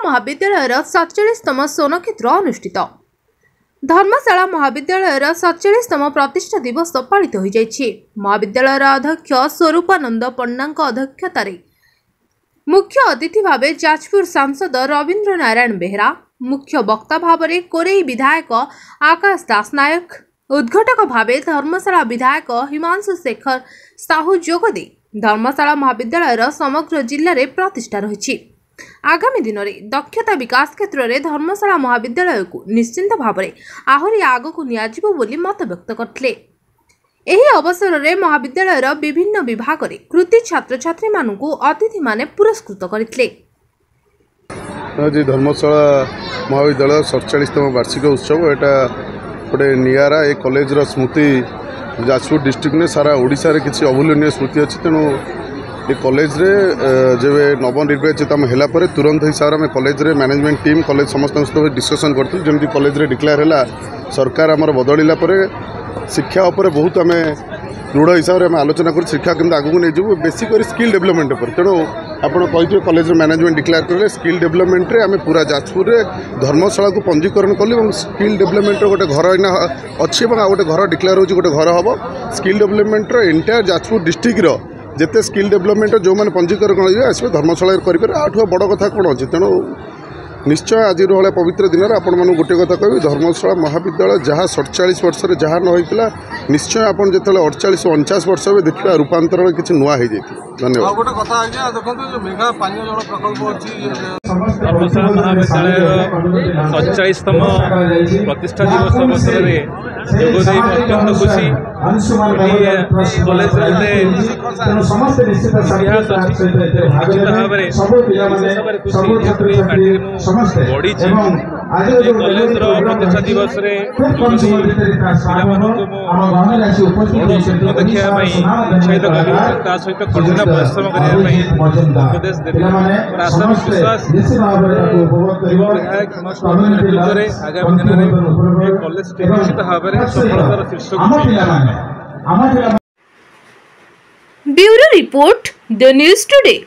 महाविद्यालय 47तम सोनक्षेत्र अनुष्ठित। धर्मशाला महाविद्यालय 47तम प्रतिष्ठा दिवस पालित हो जाइछि। महाविद्यालय अध्यक्ष स्वरूपानंद पंडा अध्यक्षतार मुख्य अतिथि भाव जाजपुर सांसद रवींद्र नारायण बेहरा, मुख्य वक्ता भाव कोरेई विधायक आकाश दास नायक, उद्घाटक भाव धर्मशाला विधायक हिमांशु शेखर साहू जोगदे धर्मशाला महाविद्यालय समग्र जिले में प्रतिष्ठा रही। आगामी दिन में दक्षता विकास क्षेत्र में धर्मशाला महाविद्यालय को निश्चिंत भाव में आहरी आग को नियाजिबो बोली मत व्यक्त करथिले। एही अवसर में महाविद्यालय विभिन्न विभाग में कृति छात्र छात्री मानू अतिथि माने पुरस्कृत करथिले। आज धर्मशाला महाविद्यालय 47तम वार्षिक उत्सव एटा गोटे नियारा ए कॉलेज स्मृति जाजपुर डिस्ट्रिक्ट में सारा ओडिशा रे किसी अभूलनीय स्मृति अच्छी। तेणु ये कॉलेज रे जब नवनिर्वाचित आम है तुरंत हिसाब से कॉलेज रे मैनेजमेंट टीम कॉलेज समस्त सहित डिस्कसन करूँ। जमी कॉलेज रे डिक्लेयर है सरकार आमर बदलिला शिक्षा उपर बहुत आम दृढ़ हिसाब से आलोचना कर शिक्षा केमती आगू नहीं जाऊ बेसिक स्किल डेवलपमेंट पर। तेणु आपड़ कही कॉलेज मैनेजमेंट डिक्लेयर करें स्किल डेवलपमेंट रे आम पूरा जाजपुर रे धर्मशाला को पंजीकरण कलु और स्किल डेवलपमेंट गोटे घर अना अच्छी और गोटे घर डिक्लेयर हो गोटे घर हम skill development entire Jajpur district जिते स्किल डेवलपमेंट जो मैंने पंजीकरण आसवे धर्मशाला करेंगे। आठू बड़ कथा कौन अच्छी। तेणु निश्चय आज भाया पवित्र दिन में आपण मानक गोटे कथा कह धर्मशाला महाविद्यालय जहाँ 47 वर्ष जहाँ न होता निश्चय आप जो 48 49 वर्ष में देखा रूपांतरण किसी नुआ हो जाए। धन्यवाद। धर्मशाला महाविद्यालय 47तम प्रतिष्ठा दिवस अवसर में जोगदे अत्यंत खुशी। कॉलेज इतिहास अच्छी निश्चित भाव बढ़ी कॉलेज प्रतिष्ठा दिवस बड़ स्वप्न देखा उत्साहित कर सहित कठिन परिश्रम करने उपदेश देते और आशा विश्वास विधायक नेतृत्व में आगामी दिन में कॉलेज निश्चित भाव में सफलतार शीर्षक। Bureau report the news today.